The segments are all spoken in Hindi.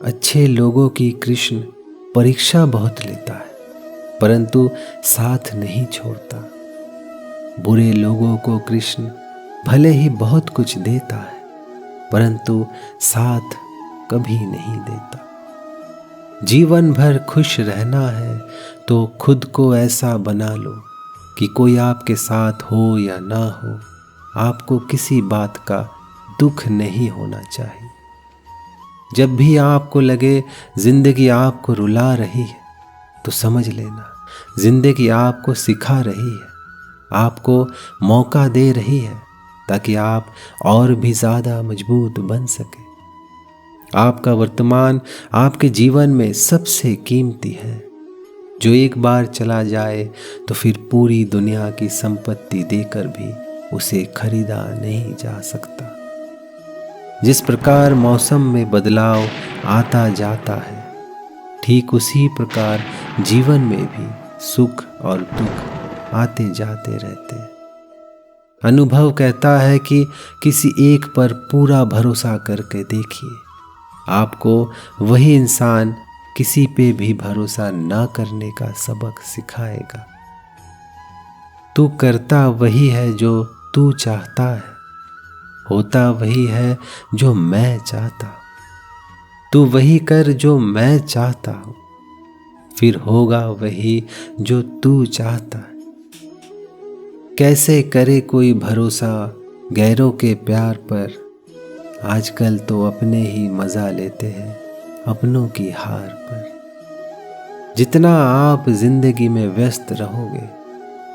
अच्छे लोगों की कृष्ण परीक्षा बहुत लेता है, परंतु साथ नहीं छोड़ता। बुरे लोगों को कृष्ण भले ही बहुत कुछ देता है, परंतु साथ कभी नहीं देता। जीवन भर खुश रहना है तो खुद को ऐसा बना लो कि कोई आपके साथ हो या ना हो, आपको किसी बात का दुख नहीं होना चाहिए। जब भी आपको लगे जिंदगी आपको रुला रही है, तो समझ लेना जिंदगी आपको सिखा रही है, आपको मौका दे रही है, ताकि आप और भी ज़्यादा मजबूत बन सके। आपका वर्तमान आपके जीवन में सबसे कीमती है, जो एक बार चला जाए तो फिर पूरी दुनिया की संपत्ति देकर भी उसे खरीदा नहीं जा सकता। जिस प्रकार मौसम में बदलाव आता जाता है, ठीक उसी प्रकार जीवन में भी सुख और दुख आते जाते रहते हैं। अनुभव कहता है कि किसी एक पर पूरा भरोसा करके देखिए, आपको वही इंसान किसी पे भी भरोसा ना करने का सबक सिखाएगा। तू करता वही है जो तू चाहता है, होता वही है जो मैं चाहता हूँ। तू वही कर जो मैं चाहता हूँ, फिर होगा वही जो तू चाहता है। कैसे करे कोई भरोसा गैरों के प्यार पर, आजकल तो अपने ही मजा लेते हैं अपनों की हार पर। जितना आप जिंदगी में व्यस्त रहोगे,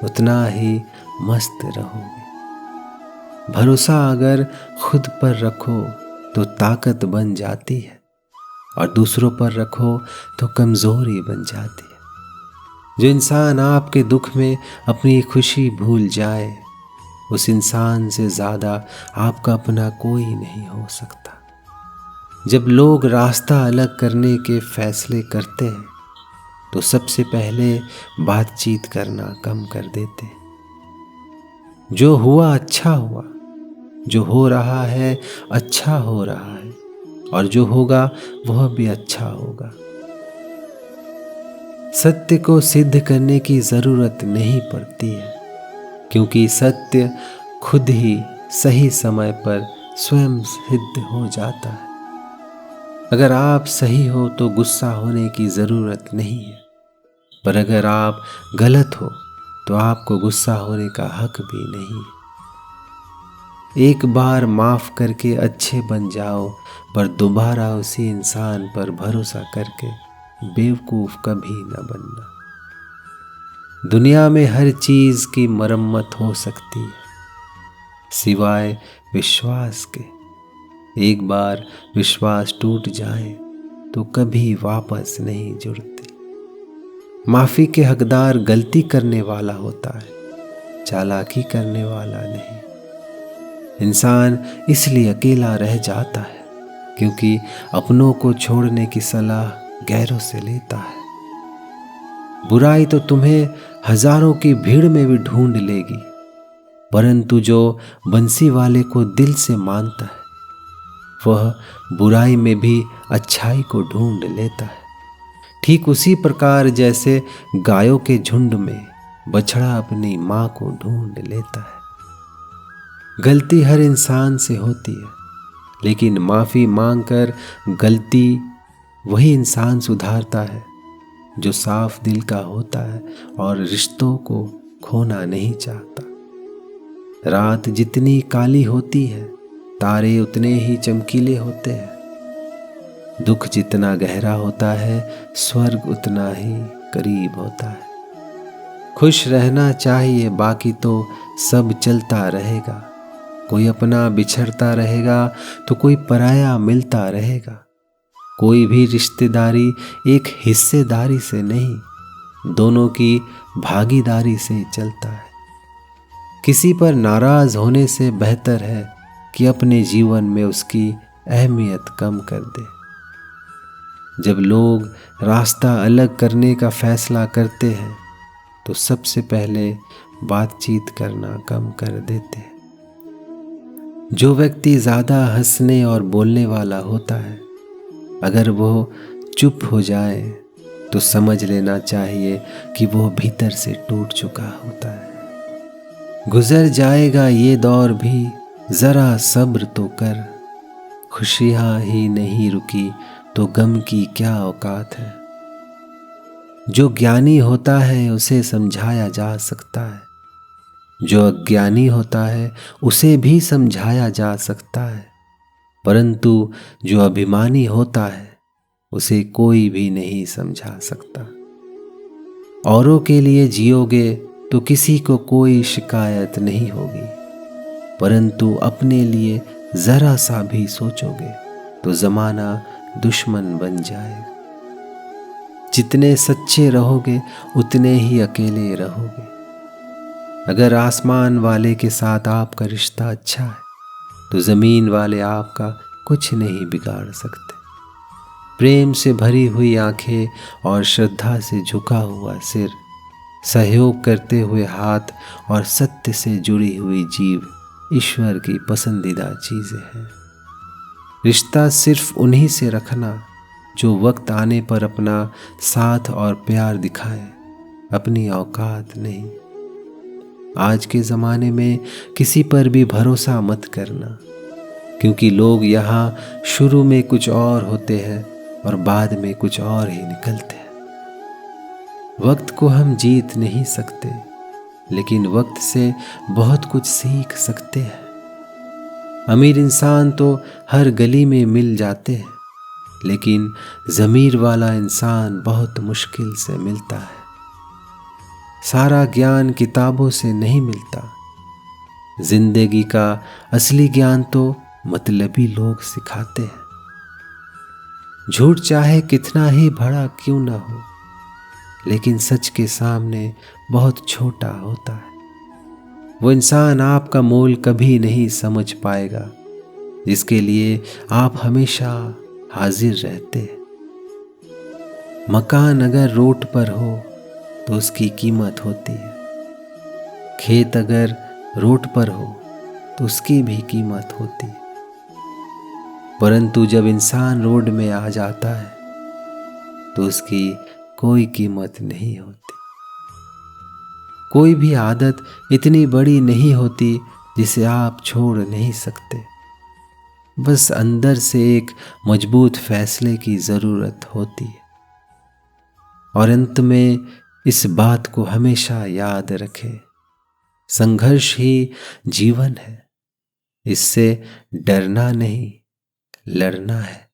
उतना ही मस्त रहोगे। भरोसा अगर खुद पर रखो तो ताकत बन जाती है, और दूसरों पर रखो तो कमजोरी बन जाती है। जो इंसान आपके दुख में अपनी खुशी भूल जाए, उस इंसान से ज़्यादा आपका अपना कोई नहीं हो सकता। जब लोग रास्ता अलग करने के फैसले करते हैं, तो सबसे पहले बातचीत करना कम कर देते हैं। जो हुआ अच्छा हुआ, जो हो रहा है अच्छा हो रहा है, और जो होगा वह भी अच्छा होगा। सत्य को सिद्ध करने की जरूरत नहीं पड़ती है, क्योंकि सत्य खुद ही सही समय पर स्वयं सिद्ध हो जाता है। अगर आप सही हो तो गुस्सा होने की जरूरत नहीं है, पर अगर आप गलत हो तो आपको गुस्सा होने का हक भी नहीं है। एक बार माफ करके अच्छे बन जाओ, पर दोबारा उसी इंसान पर भरोसा करके बेवकूफ कभी न बनना। दुनिया में हर चीज की मरम्मत हो सकती है, सिवाय विश्वास के। एक बार विश्वास टूट जाए तो कभी वापस नहीं जुड़ते। माफी के हकदार गलती करने वाला होता है, चालाकी करने वाला नहीं। इंसान इसलिए अकेला रह जाता है क्योंकि अपनों को छोड़ने की सलाह गैरों से लेता है। बुराई तो तुम्हें हजारों की भीड़ में भी ढूंढ लेगी, परंतु जो बंसी वाले को दिल से मानता है, वह बुराई में भी अच्छाई को ढूंढ लेता है। ठीक उसी प्रकार जैसे गायों के झुंड में बछड़ा अपनी माँ को ढूंढ लेता है। गलती हर इंसान से होती है, लेकिन माफ़ी मांगकर गलती वही इंसान सुधारता है जो साफ दिल का होता है और रिश्तों को खोना नहीं चाहता। रात जितनी काली होती है, तारे उतने ही चमकीले होते हैं। दुख जितना गहरा होता है, स्वर्ग उतना ही करीब होता है। खुश रहना चाहिए, बाकी तो सब चलता रहेगा। कोई अपना बिछड़ता रहेगा तो कोई पराया मिलता रहेगा। कोई भी रिश्तेदारी एक हिस्सेदारी से नहीं, दोनों की भागीदारी से चलता है। किसी पर नाराज होने से बेहतर है कि अपने जीवन में उसकी अहमियत कम कर दे। जब लोग रास्ता अलग करने का फैसला करते हैं, तो सबसे पहले बातचीत करना कम कर देते हैं। जो व्यक्ति ज़्यादा हंसने और बोलने वाला होता है, अगर वो चुप हो जाए तो समझ लेना चाहिए कि वो भीतर से टूट चुका होता है। गुजर जाएगा ये दौर भी, ज़रा सब्र तो कर। खुशियाँ ही नहीं रुकी तो गम की क्या औकात है। जो ज्ञानी होता है उसे समझाया जा सकता है, जो अज्ञानी होता है उसे भी समझाया जा सकता है, परंतु जो अभिमानी होता है उसे कोई भी नहीं समझा सकता। औरों के लिए जियोगे तो किसी को कोई शिकायत नहीं होगी, परंतु अपने लिए जरा सा भी सोचोगे तो जमाना दुश्मन बन जाएगा। जितने सच्चे रहोगे उतने ही अकेले रहोगे। अगर आसमान वाले के साथ आपका रिश्ता अच्छा है तो जमीन वाले आपका कुछ नहीं बिगाड़ सकते। प्रेम से भरी हुई आंखें और श्रद्धा से झुका हुआ सिर, सहयोग करते हुए हाथ और सत्य से जुड़ी हुई जीभ ईश्वर की पसंदीदा चीजें हैं। रिश्ता सिर्फ उन्हीं से रखना जो वक्त आने पर अपना साथ और प्यार दिखाए, अपनी औकात नहीं। आज के ज़माने में किसी पर भी भरोसा मत करना, क्योंकि लोग यहाँ शुरू में कुछ और होते हैं और बाद में कुछ और ही निकलते हैं। वक्त को हम जीत नहीं सकते, लेकिन वक्त से बहुत कुछ सीख सकते हैं। अमीर इंसान तो हर गली में मिल जाते हैं, लेकिन ज़मीर वाला इंसान बहुत मुश्किल से मिलता है। सारा ज्ञान किताबों से नहीं मिलता। जिंदगी का असली ज्ञान तो मतलबी लोग सिखाते हैं। झूठ चाहे कितना ही बड़ा क्यों ना हो, लेकिन सच के सामने बहुत छोटा होता है। वो इंसान आपका मोल कभी नहीं समझ पाएगा जिसके लिए आप हमेशा हाजिर रहते हैं। मकान अगर रोड पर हो तो उसकी कीमत होती है। खेत अगर रोड पर हो तो उसकी भी कीमत होती है, परंतु जब इंसान रोड में आ जाता है तो उसकी कोई कीमत नहीं होती। कोई भी आदत इतनी बड़ी नहीं होती जिसे आप छोड़ नहीं सकते। बस अंदर से एक मजबूत फैसले की जरूरत होती है। और अंत में इस बात को हमेशा याद रखें, संघर्ष ही जीवन है। इससे डरना नहीं, लड़ना है।